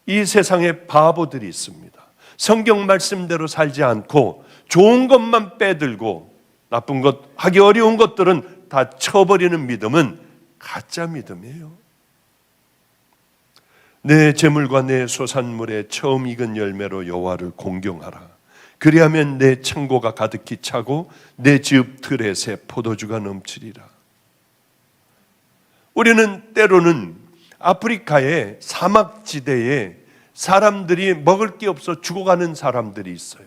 이 세상에 바보들이 있습니다. 성경 말씀대로 살지 않고 좋은 것만 빼들고 나쁜 것, 하기 어려운 것들은 다 쳐버리는 믿음은 가짜 믿음이에요. 내 재물과 내 소산물의 처음 익은 열매로 여호와를 공경하라. 그리하면 내 창고가 가득히 차고 내 집 틀에 새 포도주가 넘치리라. 우리는 때로는 아프리카의 사막지대에 사람들이 먹을 게 없어 죽어가는 사람들이 있어요.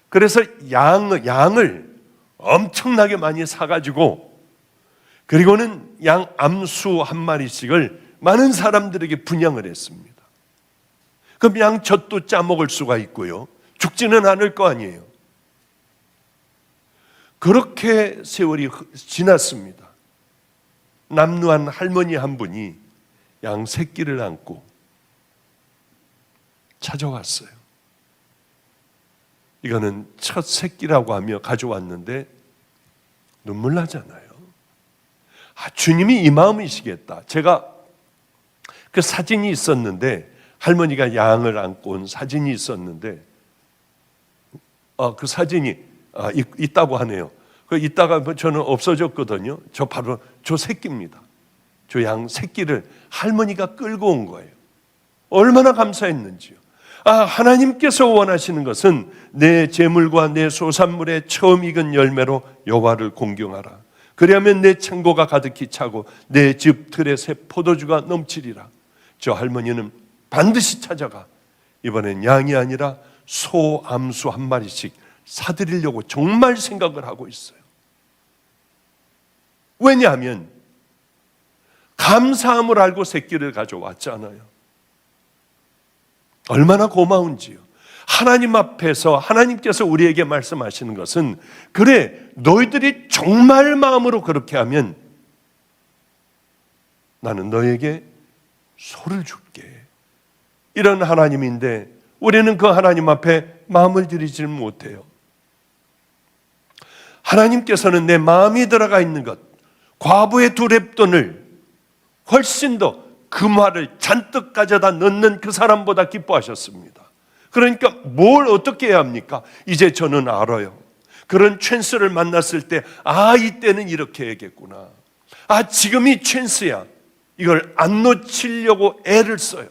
그래서 양을 엄청나게 많이 사가지고 그리고는 양 암수 한 마리씩을 많은 사람들에게 분양을 했습니다. 그럼 양 젖도 짜먹을 수가 있고요. 죽지는 않을 거 아니에요. 그렇게 세월이 지났습니다. 남루한 할머니 한 분이 양 새끼를 안고 찾아왔어요. 이거는 첫 새끼라고 하며 가져왔는데 눈물 나잖아요. 주님이 이 마음이시겠다. 제가 그 사진이 있었는데 할머니가 양을 안고 온 사진이 있었는데 그 사진이 있다고 하네요. 있다가 저는 없어졌거든요. 저 바로 저 새끼입니다. 저 양 새끼를 할머니가 끌고 온 거예요. 얼마나 감사했는지요. 하나님께서 원하시는 것은 내 재물과 내 소산물의 처음 익은 열매로 여호와를 공경하라. 그리하면 내 창고가 가득히 차고 내 집 틀에 새 포도주가 넘치리라. 저 할머니는 반드시 찾아가 이번엔 양이 아니라 소 암수 한 마리씩 사드리려고 정말 생각을 하고 있어요. 왜냐하면 감사함을 알고 새끼를 가져왔잖아요. 얼마나 고마운지요. 하나님 앞에서 하나님께서 우리에게 말씀하시는 것은 그래 너희들이 정말 마음으로 그렇게 하면 나는 너에게 소를 줄게. 이런 하나님인데 우리는 그 하나님 앞에 마음을 들이지 못해요. 하나님께서는 내 마음이 들어가 있는 것, 과부의 두 렙돈을 훨씬 더 금화를 잔뜩 가져다 넣는 그 사람보다 기뻐하셨습니다. 그러니까 뭘 어떻게 해야 합니까? 이제 저는 알아요. 그런 찬스를 만났을 때 이때는 이렇게 해야겠구나. 지금이 찬스야. 이걸 안 놓치려고 애를 써요.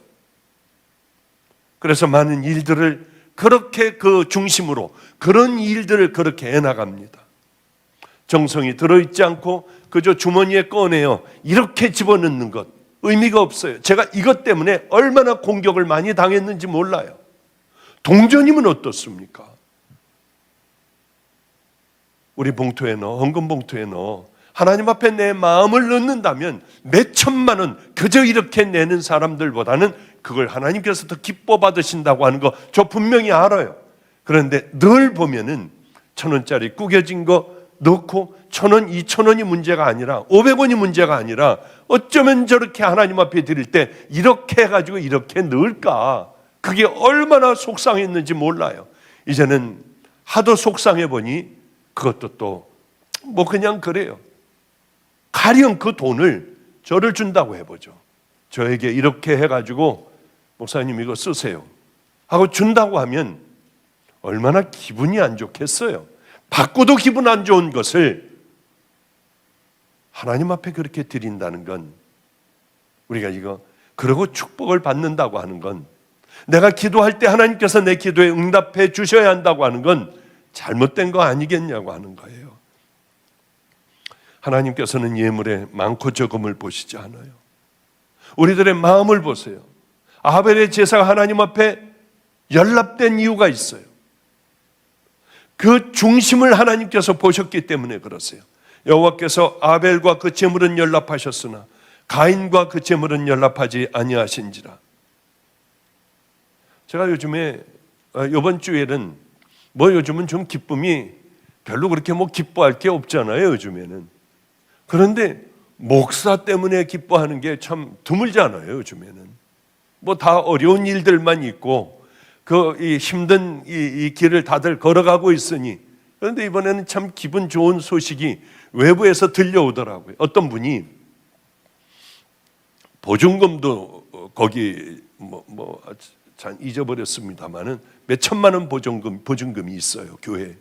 그래서 많은 일들을 그렇게 그 중심으로 그런 일들을 그렇게 해나갑니다. 정성이 들어있지 않고 그저 주머니에 꺼내요. 이렇게 집어넣는 것 의미가 없어요. 제가 이것 때문에 얼마나 공격을 많이 당했는지 몰라요. 동전이면 어떻습니까? 우리 봉투에 넣어, 헌금 봉투에 넣어. 하나님 앞에 내 마음을 넣는다면 몇 천만 원 그저 이렇게 내는 사람들보다는 그걸 하나님께서 더 기뻐 받으신다고 하는 거 저 분명히 알아요. 그런데 늘 보면은 1,000원짜리 구겨진 거 넣고 1,000원, 2,000원이 문제가 아니라 500원이 문제가 아니라 어쩌면 저렇게 하나님 앞에 드릴 때 이렇게 해가지고 이렇게 넣을까? 그게 얼마나 속상했는지 몰라요. 이제는 하도 속상해 보니 그것도 또 뭐 그냥 그래요. 가령 그 돈을 저를 준다고 해보죠. 저에게 이렇게 해가지고 목사님 이거 쓰세요 하고 준다고 하면 얼마나 기분이 안 좋겠어요. 받고도 기분 안 좋은 것을 하나님 앞에 그렇게 드린다는 건, 우리가 이거 그러고 축복을 받는다고 하는 건, 내가 기도할 때 하나님께서 내 기도에 응답해 주셔야 한다고 하는 건 잘못된 거 아니겠냐고 하는 거예요. 하나님께서는 예물의 많고 적음을 보시지 않아요. 우리들의 마음을 보세요. 아벨의 제사가 하나님 앞에 연락된 이유가 있어요. 그 중심을 하나님께서 보셨기 때문에 그러세요. 여호와께서 아벨과 그 제물은 연락하셨으나 가인과 그 제물은 연락하지 아니하신지라. 제가 요즘에 이번 주에는 요즘은 좀 기쁨이 별로 그렇게 기뻐할 게 없잖아요, 요즘에는. 그런데 목사 때문에 기뻐하는 게 참 드물잖아요, 요즘에는. 다 어려운 일들만 있고 이 힘든 이 길을 다들 걸어가고 있으니. 그런데 이번에는 참 기분 좋은 소식이 외부에서 들려오더라고요. 어떤 분이 보증금도 거기 잘 잊어버렸습니다만은 몇 천만 원 보증금이 있어요, 교회에.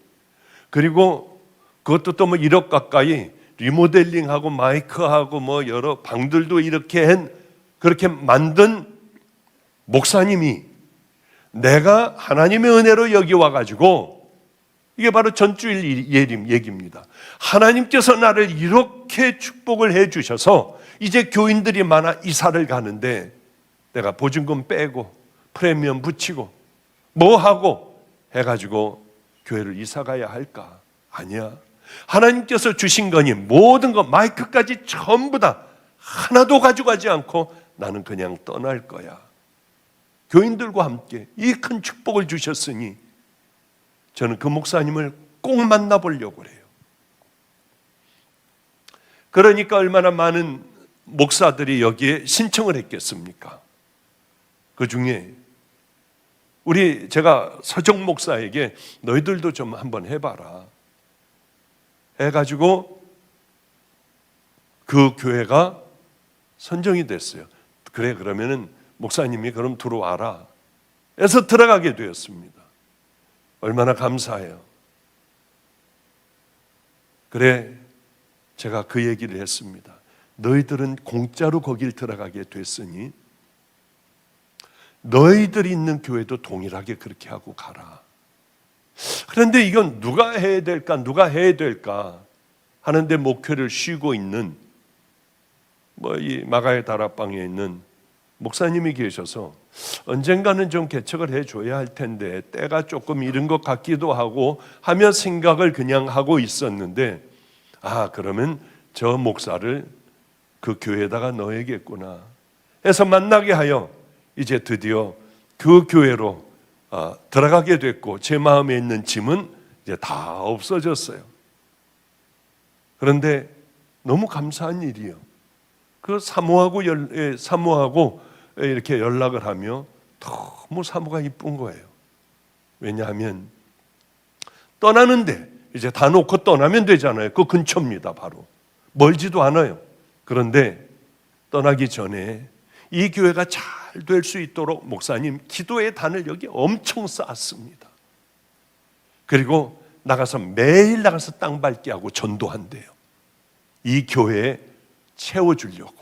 그리고 그것도 또 1억 가까이 리모델링하고 마이크하고 여러 방들도 이렇게 그렇게 만든 목사님이 내가 하나님의 은혜로 여기 와가지고, 이게 바로 전주일 얘기입니다. 하나님께서 나를 이렇게 축복을 해 주셔서 이제 교인들이 많아 이사를 가는데 내가 보증금 빼고 프리미엄 붙이고 하고 해가지고 교회를 이사 가야 할까? 아니야. 하나님께서 주신 거니 모든 거, 마이크까지 전부 다 하나도 가져가지 않고 나는 그냥 떠날 거야. 교인들과 함께 이 큰 축복을 주셨으니 저는 그 목사님을 꼭 만나보려고 그래요. 그러니까 얼마나 많은 목사들이 여기에 신청을 했겠습니까? 그 중에 제가 서정 목사에게 너희들도 좀 한번 해봐라 해가지고 그 교회가 선정이 됐어요. 그래, 그러면은 목사님이 그럼 들어와라 해서 들어가게 되었습니다. 얼마나 감사해요. 그래, 제가 그 얘기를 했습니다. 너희들은 공짜로 거길 들어가게 됐으니 너희들이 있는 교회도 동일하게 그렇게 하고 가라. 그런데 이건 누가 해야 될까 하는데 목회를 쉬고 있는 이 마가의 다락방에 있는 목사님이 계셔서 언젠가는 좀 개척을 해줘야 할 텐데 때가 조금 이른 것 같기도 하고 하며 생각을 그냥 하고 있었는데, 그러면 저 목사를 그 교회에다가 넣어야겠구나 해서 만나게 하여 이제 드디어 그 교회로 들어가게 됐고, 제 마음에 있는 짐은 이제 다 없어졌어요. 그런데 너무 감사한 일이에요. 그 사모하고 이렇게 연락을 하며 너무 사모가 이쁜 거예요. 왜냐하면 떠나는데 이제 다 놓고 떠나면 되잖아요. 그 근처입니다. 바로 멀지도 않아요. 그런데 떠나기 전에 이 교회가 잘 될 수 있도록 목사님 기도의 단을 여기 엄청 쌓았습니다. 그리고 매일 나가서 땅 밟게 하고 전도한대요. 이 교회에 채워주려고.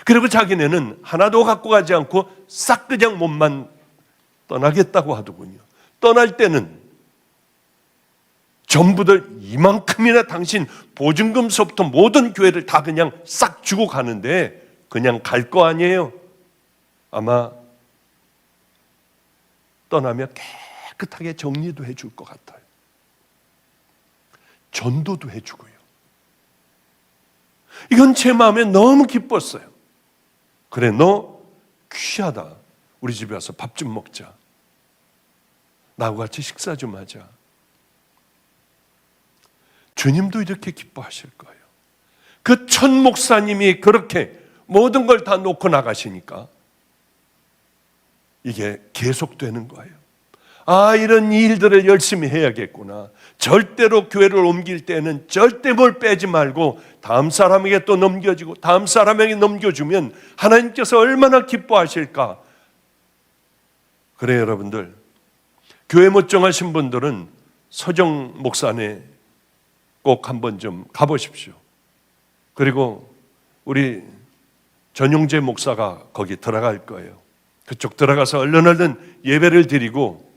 그리고 자기네는 하나도 갖고 가지 않고 싹 그냥 몸만 떠나겠다고 하더군요. 떠날 때는 전부들 이만큼이나 당신 보증금서부터 모든 교회를 다 그냥 싹 주고 가는데 그냥 갈 거 아니에요. 아마 떠나면 깨끗하게 정리도 해줄 것 같아요. 전도도 해주고요. 이건 제 마음에 너무 기뻤어요. 그래, 너 귀하다. 우리 집에 와서 밥 좀 먹자. 나하고 같이 식사 좀 하자. 주님도 이렇게 기뻐하실 거예요. 그 첫 목사님이 그렇게 모든 걸 다 놓고 나가시니까 이게 계속되는 거예요. 아, 이런 일들을 열심히 해야겠구나. 절대로 교회를 옮길 때는 절대 뭘 빼지 말고 다음 사람에게 또 넘겨주고 다음 사람에게 넘겨주면 하나님께서 얼마나 기뻐하실까. 그래요, 여러분들. 교회 못 정하신 분들은 서정 목사네 꼭 한번 좀 가보십시오. 그리고 우리 전용재 목사가 거기 들어갈 거예요. 그쪽 들어가서 얼른 예배를 드리고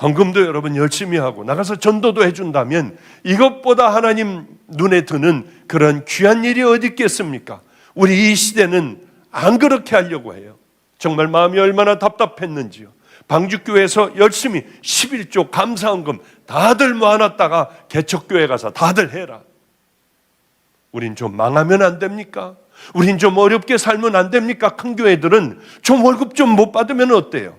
헌금도 여러분 열심히 하고 나가서 전도도 해준다면 이것보다 하나님 눈에 드는 그런 귀한 일이 어디 있겠습니까? 우리 이 시대는 안 그렇게 하려고 해요. 정말 마음이 얼마나 답답했는지요. 방주교회에서 열심히 11조 감사헌금 다들 모아놨다가 개척교회 가서 다들 해라. 우린 좀 망하면 안 됩니까? 우린 좀 어렵게 살면 안 됩니까? 큰 교회들은 좀 월급 좀 못 받으면 어때요?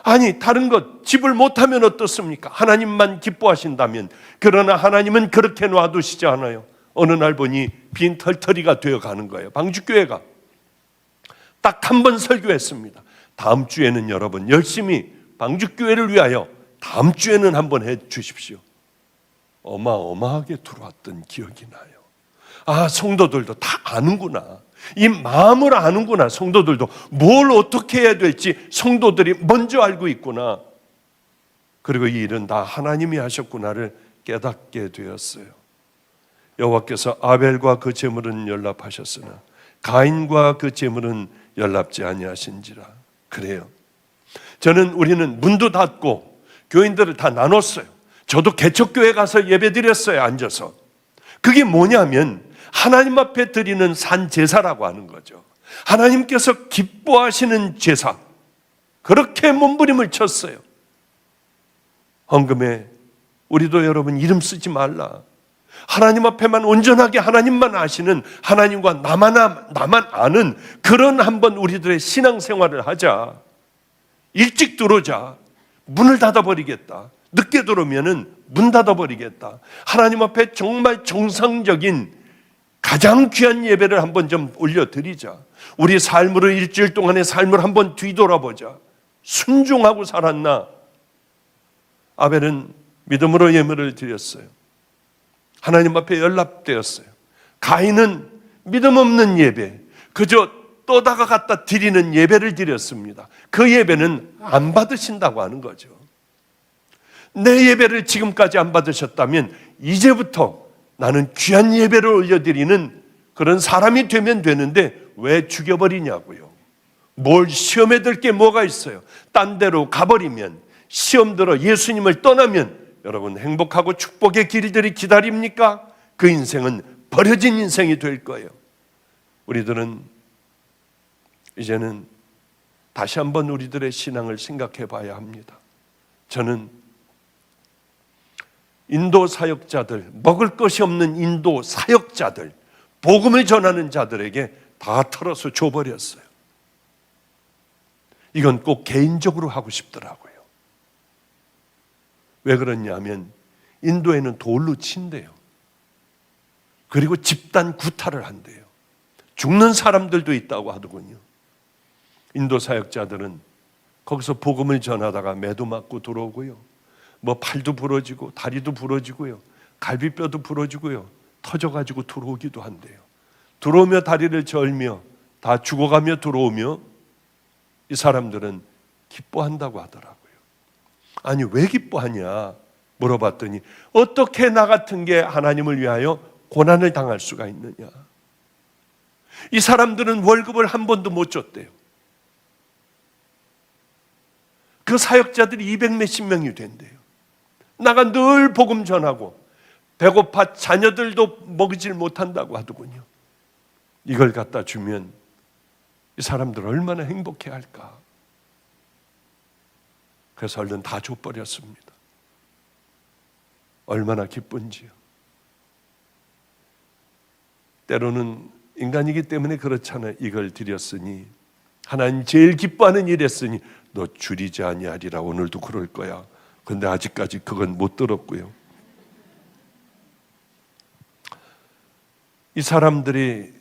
아니, 다른 것 집을 못하면 어떻습니까? 하나님만 기뻐하신다면. 그러나 하나님은 그렇게 놔두시지 않아요. 어느 날 보니 빈 털터리가 되어가는 거예요. 방주교회가 딱 한 번 설교했습니다. 다음 주에는 여러분 열심히 방주교회를 위하여 다음 주에는 한번 해 주십시오. 어마어마하게 들어왔던 기억이 나요. 아, 성도들도 다 아는구나. 이 마음을 아는구나. 성도들도 뭘 어떻게 해야 될지 성도들이 먼저 알고 있구나. 그리고 이 일은 다 하나님이 하셨구나를 깨닫게 되었어요. 여호와께서 아벨과 그 제물은 연락하셨으나 가인과 그 제물은 연락지 아니하신지라. 그래요. 우리는 문도 닫고 교인들을 다 나눴어요. 저도 개척교회 가서 예배 드렸어요. 앉아서. 그게 뭐냐면 하나님 앞에 드리는 산제사라고 하는 거죠. 하나님께서 기뻐하시는 제사. 그렇게 몸부림을 쳤어요. 헌금에 우리도 여러분 이름 쓰지 말라. 하나님 앞에만 온전하게 하나님만 아시는, 하나님과 나만 아는 그런 한번 우리들의 신앙생활을 하자. 일찍 들어오자. 문을 닫아버리겠다. 늦게 들어오면은 문 닫아버리겠다. 하나님 앞에 정말 정상적인 가장 귀한 예배를 한번 좀 올려드리자. 우리 삶으로 일주일 동안의 삶을 한번 뒤돌아보자. 순종하고 살았나? 아벨은 믿음으로 예물을 드렸어요. 하나님 앞에 연락되었어요. 가인은 믿음 없는 예배, 그저 떠다가 갖다 드리는 예배를 드렸습니다. 그 예배는 안 받으신다고 하는 거죠. 내 예배를 지금까지 안 받으셨다면 이제부터 나는 귀한 예배를 올려드리는 그런 사람이 되면 되는데 왜 죽여버리냐고요. 뭘 시험에 들 게 뭐가 있어요. 딴 데로 가버리면, 시험 들어 예수님을 떠나면 여러분 행복하고 축복의 길들이 기다립니까? 그 인생은 버려진 인생이 될 거예요. 우리들은 이제는 다시 한번 우리들의 신앙을 생각해 봐야 합니다. 저는 인도 사역자들, 먹을 것이 없는 인도 사역자들, 복음을 전하는 자들에게 다 털어서 줘버렸어요. 이건 꼭 개인적으로 하고 싶더라고요. 왜 그러냐면 인도에는 돌로 친대요. 그리고 집단 구타를 한대요. 죽는 사람들도 있다고 하더군요. 인도 사역자들은 거기서 복음을 전하다가 매도 맞고 들어오고요. 뭐 팔도 부러지고 다리도 부러지고요. 갈비뼈도 부러지고요. 터져가지고 들어오기도 한대요. 들어오며 다리를 절며 다 죽어가며 들어오며 이 사람들은 기뻐한다고 하더라고요. 아니 왜 기뻐하냐 물어봤더니 어떻게 나 같은 게 하나님을 위하여 고난을 당할 수가 있느냐. 이 사람들은 월급을 한 번도 못 줬대요. 그 사역자들이 200몇십 명이 된대요. 나가 늘 복음 전하고 배고파 자녀들도 먹이질 못한다고 하더군요. 이걸 갖다 주면 이 사람들 얼마나 행복해 할까. 그래서 얼른 다 줘버렸습니다. 얼마나 기쁜지요. 때로는 인간이기 때문에 그렇잖아요. 이걸 드렸으니 하나님 제일 기뻐하는 일 했으니 너 줄이지 아니하리라. 오늘도 그럴 거야. 근데 아직까지 그건 못 들었고요. 이 사람들이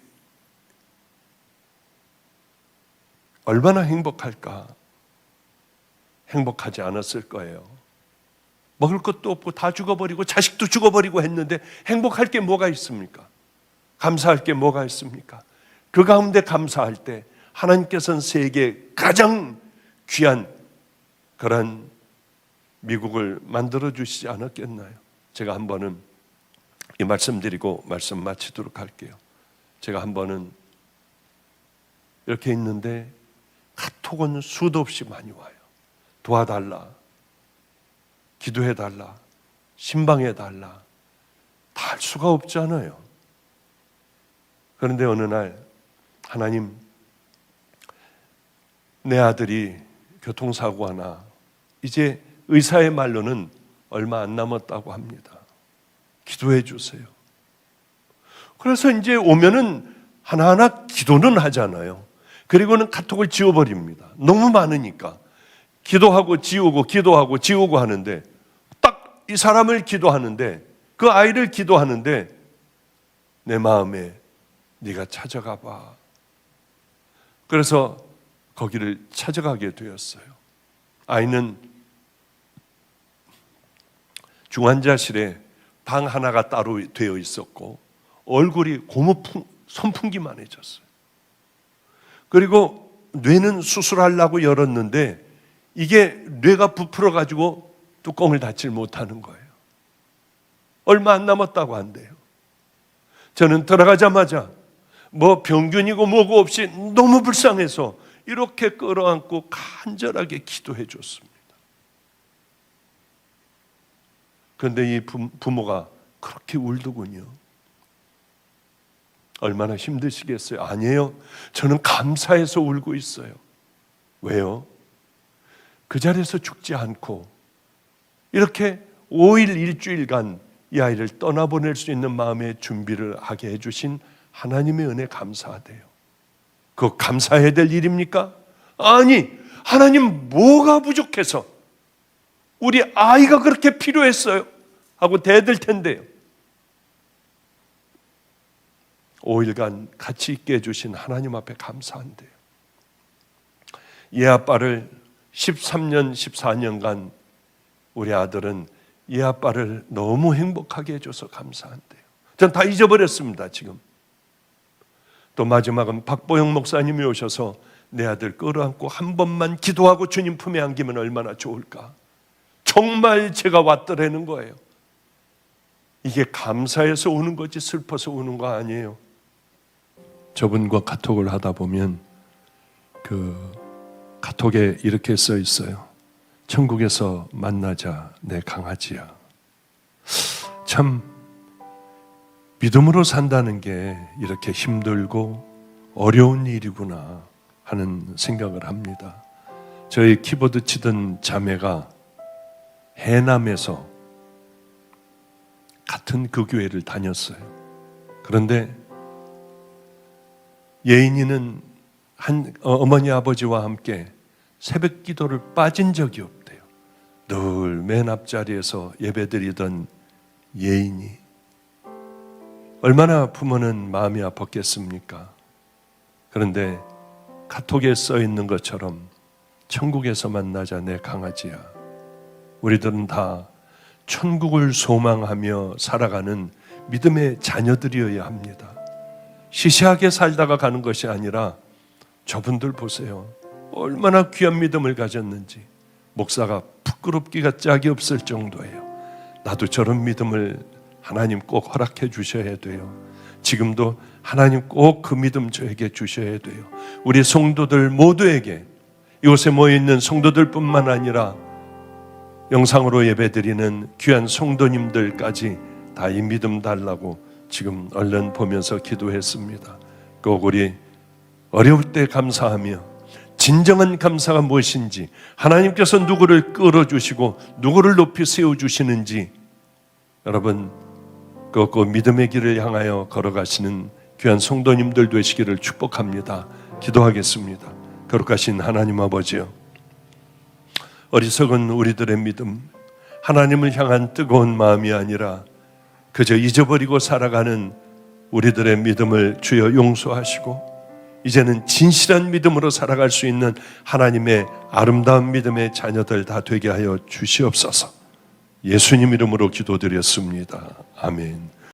얼마나 행복할까? 행복하지 않았을 거예요. 먹을 것도 없고 다 죽어버리고 자식도 죽어버리고 했는데 행복할 게 뭐가 있습니까? 감사할 게 뭐가 있습니까? 그 가운데 감사할 때 하나님께서는 세계에 가장 귀한 그런 미국을 만들어 주시지 않았겠나요? 제가 한 번은 이 말씀 드리고 말씀 마치도록 할게요. 제가 한 번은 이렇게 있는데 카톡은 수도 없이 많이 와요. 도와달라, 기도해달라, 신방해달라. 다 할 수가 없잖아요. 그런데 어느 날 하나님, 내 아들이 교통사고가 나 이제 의사의 말로는 얼마 안 남았다고 합니다. 기도해 주세요. 그래서 이제 오면은 하나하나 기도는 하잖아요. 그리고는 카톡을 지워버립니다. 너무 많으니까. 기도하고 지우고 기도하고 지우고 하는데 딱 이 사람을 기도하는데 그 아이를 기도하는데 내 마음에 네가 찾아가 봐. 그래서 거기를 찾아가게 되었어요. 아이는 중환자실에 방 하나가 따로 되어 있었고 얼굴이 선풍기만 해졌어요. 그리고 뇌는 수술하려고 열었는데 이게 뇌가 부풀어 가지고 뚜껑을 닫질 못하는 거예요. 얼마 안 남았다고 한대요. 저는 들어가자마자 뭐 병균이고 뭐고 없이 너무 불쌍해서 이렇게 끌어안고 간절하게 기도해 줬습니다. 그런데 이 부모가 그렇게 울더군요. 얼마나 힘드시겠어요? 아니에요. 저는 감사해서 울고 있어요. 왜요? 그 자리에서 죽지 않고 이렇게 5일 일주일간 이 아이를 떠나보낼 수 있는 마음의 준비를 하게 해주신 하나님의 은혜 감사하대요. 그거 감사해야 될 일입니까? 아니, 하나님 뭐가 부족해서 우리 아이가 그렇게 필요했어요 하고 대들 텐데요. 5일간 같이 있게 해주신 하나님 앞에 감사한대요. 얘 아빠를 13년, 14년간 우리 아들은 얘 아빠를 너무 행복하게 해줘서 감사한대요. 전 다 잊어버렸습니다, 지금. 또 마지막은 박보영 목사님이 오셔서 내 아들 끌어안고 한 번만 기도하고 주님 품에 안기면 얼마나 좋을까. 정말 제가 왔더라는 거예요. 이게 감사해서 우는 거지 슬퍼서 우는 거 아니에요. 저분과 카톡을 하다 보면 그 카톡에 이렇게 써 있어요. 천국에서 만나자 내 강아지야. 참 믿음으로 산다는 게 이렇게 힘들고 어려운 일이구나 하는 생각을 합니다. 저희 키보드 치던 자매가 해남에서 같은 그 교회를 다녔어요. 그런데 예인이는 어머니 아버지와 함께 새벽 기도를 빠진 적이 없대요. 늘 맨 앞자리에서 예배드리던 예인이 얼마나 부모는 마음이 아팠겠습니까? 그런데 카톡에 써 있는 것처럼 천국에서 만나자 내 강아지야. 우리들은 다 천국을 소망하며 살아가는 믿음의 자녀들이어야 합니다. 시시하게 살다가 가는 것이 아니라 저분들 보세요. 얼마나 귀한 믿음을 가졌는지. 목사가 부끄럽기가 짝이 없을 정도예요. 나도 저런 믿음을 하나님 꼭 허락해 주셔야 돼요. 지금도 하나님 꼭 그 믿음 저에게 주셔야 돼요. 우리 성도들 모두에게, 이곳에 모여있는 성도들뿐만 아니라 영상으로 예배드리는 귀한 성도님들까지 다 이 믿음 달라고 지금 얼른 보면서 기도했습니다. 꼭 우리 어려울 때 감사하며 진정한 감사가 무엇인지, 하나님께서 누구를 끌어주시고 누구를 높이 세워주시는지 여러분 그 믿음의 길을 향하여 걸어가시는 귀한 성도님들 되시기를 축복합니다. 기도하겠습니다. 거룩하신 하나님 아버지요, 어리석은 우리들의 믿음, 하나님을 향한 뜨거운 마음이 아니라 그저 잊어버리고 살아가는 우리들의 믿음을 주여 용서하시고 이제는 진실한 믿음으로 살아갈 수 있는 하나님의 아름다운 믿음의 자녀들 다 되게 하여 주시옵소서. 예수님 이름으로 기도드렸습니다. 아멘.